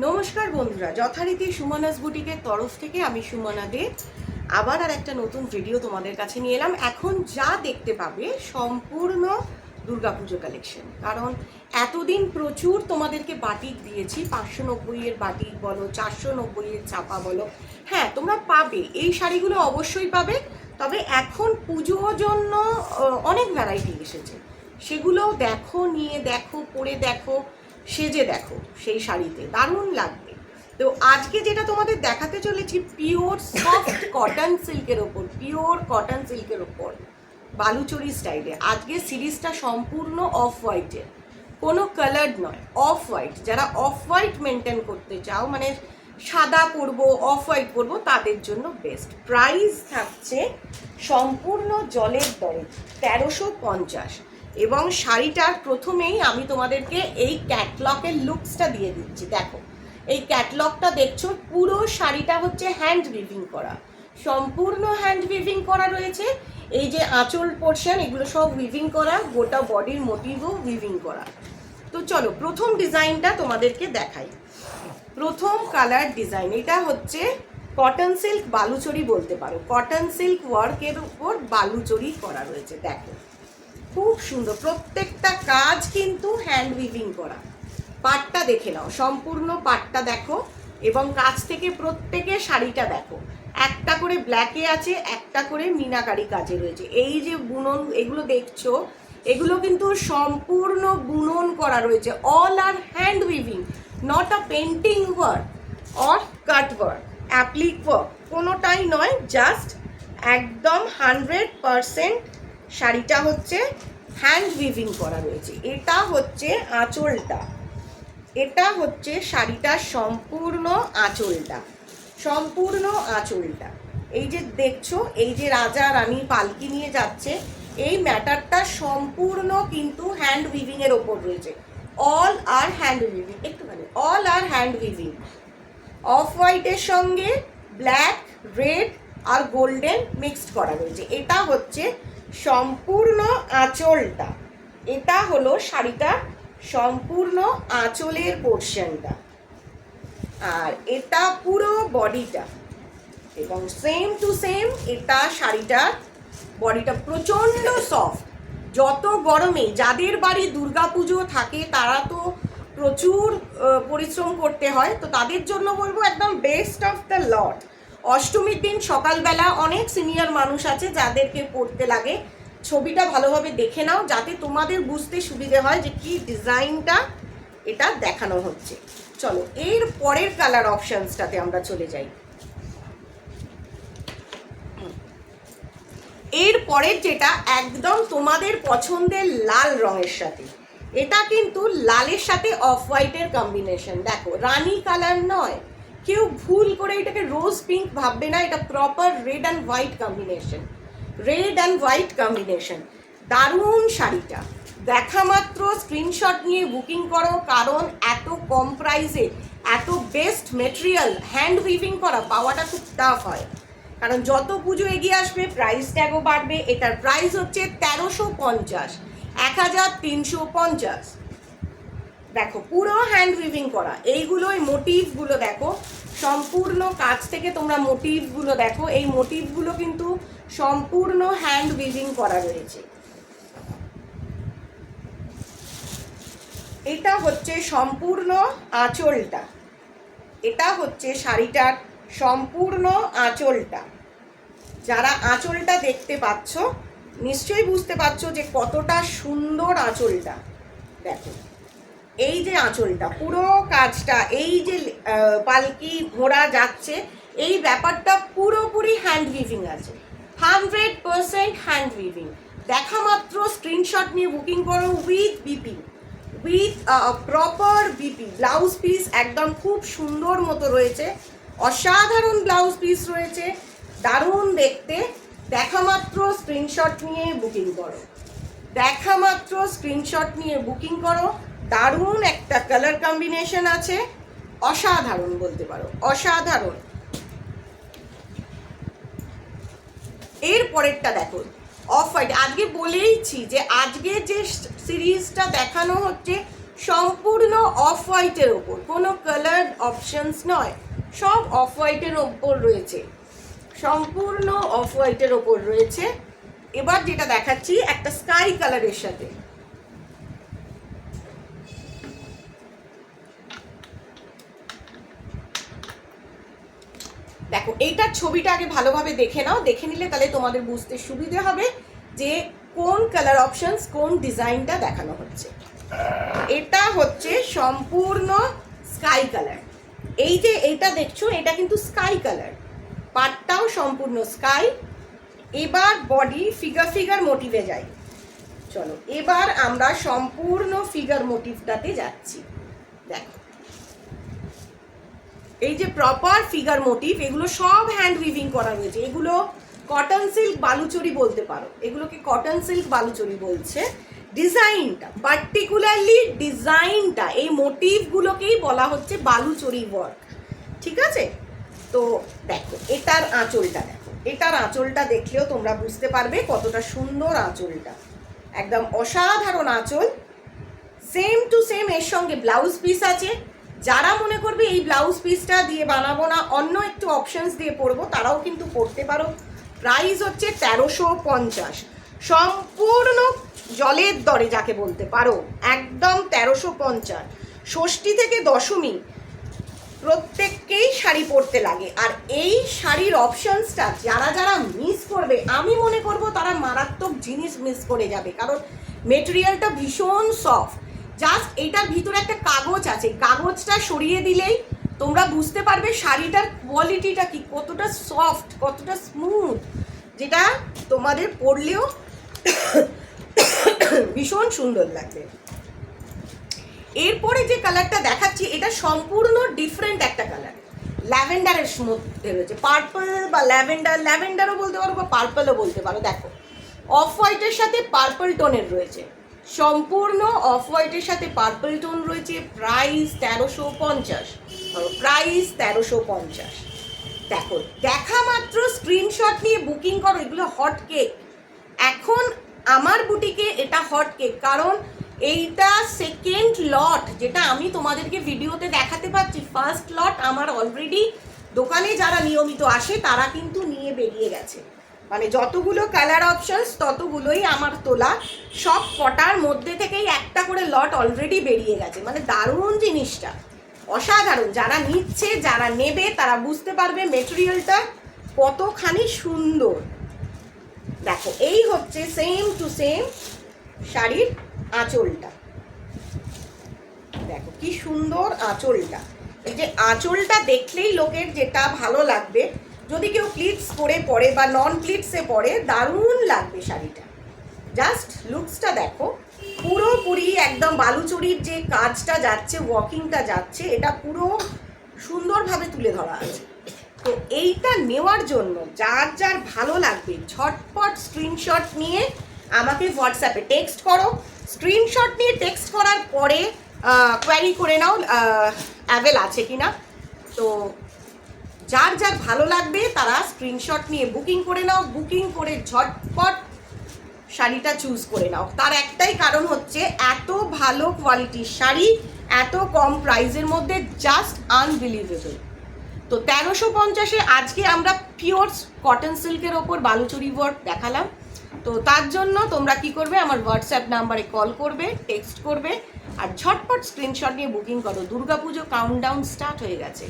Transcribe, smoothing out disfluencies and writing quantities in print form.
নমস্কার বন্ধুরা, যথারীতি সুমনাস বুটিকের তরফ থেকে আমি সুমনা দে আবার আর একটা নতুন ভিডিও তোমাদের কাছে নিয়ে এলাম। এখন যা দেখতে পাবে সম্পূর্ণ দুর্গাপুজো কালেকশন, কারণ এতদিন প্রচুর তোমাদেরকে বাটিক দিয়েছি, 590-এর বাটিক বলো, 490-এর ছাপা বলো, হ্যাঁ তোমরা পাবে, এই শাড়িগুলো অবশ্যই পাবে। তবে এখন পুজোর জন্য অনেক ভ্যারাইটি এসেছে, সেগুলো দেখো, নিয়ে দেখো, পরে দেখো, সেজে দেখো, সেই শাড়িতে দারুণ লাগবে। তো আজকে যেটা তোমাদের দেখাতে চলেছি পিওর সফট কটন সিল্কের ওপর, পিওর কটন সিল্কের ওপর বালুচরি স্টাইলে। আজকে সিরিজটা সম্পূর্ণ অফ হোয়াইটের, কোনো কালার্ড নয়, অফ হোয়াইট। যারা অফ হোয়াইট মেনটেন করতে চাও, মানে সাদা পরবো, অফ হোয়াইট পরবো, তাদের জন্য বেস্ট। প্রাইস থাকছে সম্পূর্ণ জলের দরে 1350। এবং শাড়িটার প্রথমেই আমি তোমাদেরকে এই ক্যাটলগের লুকসটা দিয়ে দিচ্ছি। দেখো, এই ক্যাটলগটা দেখছো, পুরো শাড়িটা হচ্ছে হ্যান্ড উইভিং করা, সম্পূর্ণ হ্যান্ড উইভিং করা রয়েছে। এই যে আঁচল পোর্শন, এগুলো সব উইভিং করা, গোটা বডির মোটিভও উইভিং করা। তো চলো প্রথম ডিজাইনটা তোমাদেরকে দেখাই। প্রথম কালার ডিজাইন, এটা হচ্ছে কটন সিল্ক বালুচরি বলতে পারো, কটন সিল্ক ওয়ার্কের উপর বালুচরি করা রয়েছে। দেখো খুব সুন্দর, প্রত্যেকটা কাজ কিন্তু হ্যান্ড উইভিং করা। পাটটা দেখে নাও, সম্পূর্ণ পাটটা দেখো, এবং কাছ থেকে প্রত্যেকের শাড়িটা দেখো, একটা করে ব্ল্যাকে আছে, একটা করে মিনাকারি কাজে রয়েছে। এই যে বুনন এগুলো দেখছো, এগুলো কিন্তু সম্পূর্ণ বুনন করা রয়েছে, all are hand weaving, not a painting work or cut work, appliqué work, কোনোটাই নয়, জাস্ট একদম 100% শাড়িটা হচ্ছে হ্যান্ড উইভিং করা রয়েছে। এটা হচ্ছে আঁচলটা, এটা হচ্ছে শাড়িটার সম্পূর্ণ আঁচলটা, সম্পূর্ণ আঁচলটা। এই যে দেখছো, এই যে রাজা রানী পালকি নিয়ে যাচ্ছে, এই ম্যাটারটা সম্পূর্ণ কিন্তু হ্যান্ড উইভিংয়ের ওপর রয়েছে, অল আর হ্যান্ড উইভিং, একটুখানি all are hand weaving. Off হোয়াইটের সঙ্গে ব্ল্যাক, রেড আর গোল্ডেন মিক্সড করা রয়েছে। এটা হচ্ছে সম্পূর্ণ আঁচলটা, এটা হলো শাড়িটা সম্পূর্ণ আঁচলের পোর্শনটা, আর এটা পুরো বডিটা, এবং সেম টু সেম এটা শাড়িটার বডিটা প্রচণ্ড সফট। যত গরমে যাদের বাড়ি দুর্গাপুজো থাকে তারা তো প্রচুর পরিশ্রম করতে হয়, তো তাদের জন্য বলবো একদম বেস্ট অফ দ্য লট। অষ্টমীর দিন সকালবেলা অনেক সিনিয়র মানুষ আছে যাদেরকে পড়তে লাগে, ছবিটা ভালোভাবে দেখে নাও যাতে তোমাদের বুঝতে সুবিধে হয় যে কি ডিজাইনটা এটা দেখানো হচ্ছে। চলো এর পরের কালার অপশনসটাতে আমরা চলে যাই। এর পরের যেটা একদম তোমাদের পছন্দের লাল রঙের সাথে, এটা কিন্তু লালের সাথে অফ হোয়াইটের কম্বিনেশন। দেখো রানী কালার নয়, কেউ ভুল করে এটাকে রোজ পিঙ্ক ভাববে না, এটা proper red and white combination, red and white combination. দারুণ শাড়িটা, দেখা মাত্র স্ক্রিনশট নিয়ে বুকিং করো, কারণ এত কম প্রাইসে এত বেস্ট মেটেরিয়াল হ্যান্ড উইভিং করা পাওয়াটা খুব টাফ হয়, কারণ যত পুজো এগিয়ে আসবে প্রাইস ট্যাগও বাড়বে। এটার প্রাইস হচ্ছে 1350, 1350। দেখো পুরো হ্যান্ড উইভিং করা, এইগুলো এই মোটিভগুলো দেখো, সম্পূর্ণ কাছ থেকে তোমরা মোটিভগুলো দেখো, এই মোটিভগুলো কিন্তু সম্পূর্ণ হ্যান্ড উইভিং করা রয়েছে। এটা হচ্ছে সম্পূর্ণ আঁচলটা, এটা হচ্ছে শাড়িটার সম্পূর্ণ আঁচলটা। যারা আঁচলটা দেখতে পাচ্ছ নিশ্চয়ই বুঝতে পারছো যে কতটা সুন্দর আঁচলটা। দেখো এই যে আঁচলটা, পুরো কাজটা, এই যে পালকি ঘোড়া যাচ্ছে, এই ব্যাপারটা পুরোপুরি হ্যান্ড উইভিং আছে, 100% হ্যান্ড উইভিং। দেখা মাত্র স্ক্রিনশট নিয়ে বুকিং করো with BP, with proper BP. Blouse piece একদম খুব সুন্দর মতো রয়েছে, অসাধারণ ব্লাউজ পিস রয়েছে, দারুণ দেখতে। দেখা মাত্র স্ক্রিনশট নিয়ে বুকিং করো, দেখা মাত্র স্ক্রিনশট নিয়ে বুকিং করো। দারুণ একটা কালার কম্বিনেশন আছে, অসাধারণ বলতে পারো, অসাধারণ। এর পরেরটা দেখো অফ হোয়াইট। আজকে বলেইছি যে আজকে যে সিরিজটা দেখানো হচ্ছে সম্পূর্ণ অফ হোয়াইটের ওপর, কোনো কালার অপশনস নয়, সব অফ হোয়াইটের ওপর রয়েছে, সম্পূর্ণ অফ হোয়াইটের ওপর রয়েছে। এবার যেটা দেখাচ্ছি একটা স্কাই কালারের সাথে, দেখো এইটার ছবিটা আগে ভালোভাবে দেখে নাও, দেখে নিলে তাহলে তোমাদের বুঝতে সুবিধে হবে যে কোন কালার অপশনস কোন ডিজাইনটা দেখানো হচ্ছে। এটা হচ্ছে সম্পূর্ণ স্কাই কালার, এই যে এইটা দেখছো এটা কিন্তু স্কাই কালার, পাটটাও সম্পূর্ণ স্কাই। এবার বডি ফিগার মোটিভে যাই, চলো এবার আমরা সম্পূর্ণ ফিগার মোটিভটাতে যাচ্ছি। দেখো এই যে প্রপার ফিগার মোটিভ, এগুলো সব হ্যান্ড উইভিং করা রয়েছে, এগুলো কটন সিল্ক বালুচরি বলতে পারো, এগুলোকে কটন সিল্ক বালুচরি বলছে। ডিজাইনটা পার্টিকুলারলি ডিজাইনটা এই মোটিভগুলোকেই বলা হচ্ছে বালুচরি ওয়ার্ক, ঠিক আছে? তো দেখো এটার আঁচলটা, দেখো এটার আঁচলটা দেখলেও তোমরা বুঝতে পারবে কতটা সুন্দর আঁচলটা, একদম অসাধারণ আঁচল। সেম টু সেম এর সঙ্গে ব্লাউজ পিস আছে। যারা মনে করবে এই ব্লাউজ পিসটা দিয়ে বানাবো না, অন্য একটু অপশনস দিয়ে পরবো, তারাও কিন্তু পরতে পারো। প্রাইস হচ্ছে 1350, সম্পূর্ণ জলের দরে যাকে বলতে পারো, একদম 1350। ষষ্ঠী থেকে দশমী প্রত্যেককেই শাড়ি পরতে লাগে, আর এই শাড়ির অপশনসটা যারা যারা মিস করবে, আমি মনে করব তারা মারাত্মক জিনিস মিস করে যাবে, কারণ মেটেরিয়ালটা ভীষণ সফট। জাস্ট এটার ভিতরে একটা কাগজ আছে, কাগজটা সরিয়ে দিলেই তোমরা বুঝতে পারবে শাড়িটার কোয়ালিটিটা কি, কতটা সফট, কতটা স্মুথ, যেটা তোমাদের পরলেও ভীষণ সুন্দর লাগবে। এরপরে যে কালারটা দেখাচ্ছি এটা সম্পূর্ণ ডিফারেন্ট একটা কালার, ল্যাভেন্ডারের মধ্যে রয়েছে, পার্পল বা ল্যাভেন্ডার, ল্যাভেন্ডারও বলতে পারো বা পার্পলও বলতে পারো। দেখো অফ হোয়াইটের সাথে পার্পল টোনের রয়েছে, সম্পূর্ণ অফ হোয়াইটের সাথে পার্পল টোন রয়েছে। Price 1350, price 1350। দেখো দেখা মাত্র স্ক্রিনশট নিয়ে বুকিং করো, এগুলো হট কেক। এখন আমার বুটিকে এটা হট কেক, কারণ এইটা সেকেন্ড লট, যেটা আমি তোমাদেরকে ভিডিওতে দেখাতে পাচ্ছি। ফার্স্ট লট আমার অলরেডি দোকানে যারা নিয়মিত আসে তারা কিন্তু নিয়ে বেরিয়ে গেছে, মানে যতগুলো কালার অপশনস ততগুলোই আমার তোলা, সব কটার মধ্যে থেকেই একটা করে লট অলরেডি বেরিয়ে গেছে। মানে দারুণ জিনিসটা, অসাধারণ। যারা নিচ্ছে, যারা নেবে তারা বুঝতে পারবে মেটেরিয়ালটা কতখানি সুন্দর। দেখো এই হচ্ছে সেম টু সেম শাড়ির আঁচলটা, দেখো কি সুন্দর আঁচলটা। এই যে আঁচলটা দেখলেই লোকের যেটা ভালো লাগবে, যদি কেউ প্লিটস পরে বা নন প্লিটসে পরে দারুণ লাগবে শাড়িটা। জাস্ট লুকসটা দেখো, পুরোপুরি একদম বালুচরির যে কাজটা যাচ্ছে, ওয়ার্কিংটা যাচ্ছে, এটা পুরো সুন্দরভাবে তুলে ধরা আছে। তো এইটা নেওয়ার জন্য যার যার ভালো লাগবে ঝটপট স্ক্রিনশট নিয়ে আমাকে হোয়াটসঅ্যাপে টেক্সট করো। স্ক্রিনশট নিয়ে টেক্সট করার পরে কোয়ারি করে নাও অ্যাভেল আছে কিনা। তো যার যার ভালো লাগবে তারা স্ক্রিনশট নিয়ে বুকিং করে নাও, বুকিং করে ঝটপট শাড়িটা চুজ করে নাও। তার একটাই কারণ হচ্ছে এত ভালো কোয়ালিটির শাড়ি এত কম প্রাইসের মধ্যে, জাস্ট আনবিলিভেবল। তো 1350-এ আজকে আমরা পিওর কটন সিল্কের ওপর বালুচরি ওয়ার্ক দেখালাম। তো তার জন্য তোমরা কি করবে, আমার হোয়াটসঅ্যাপ নাম্বারে কল করবে, টেক্সট করবে, আর ঝটপট স্ক্রিনশট নিয়ে বুকিং করো। দুর্গাপুজো কাউন্টডাউন স্টার্ট হয়ে গেছে।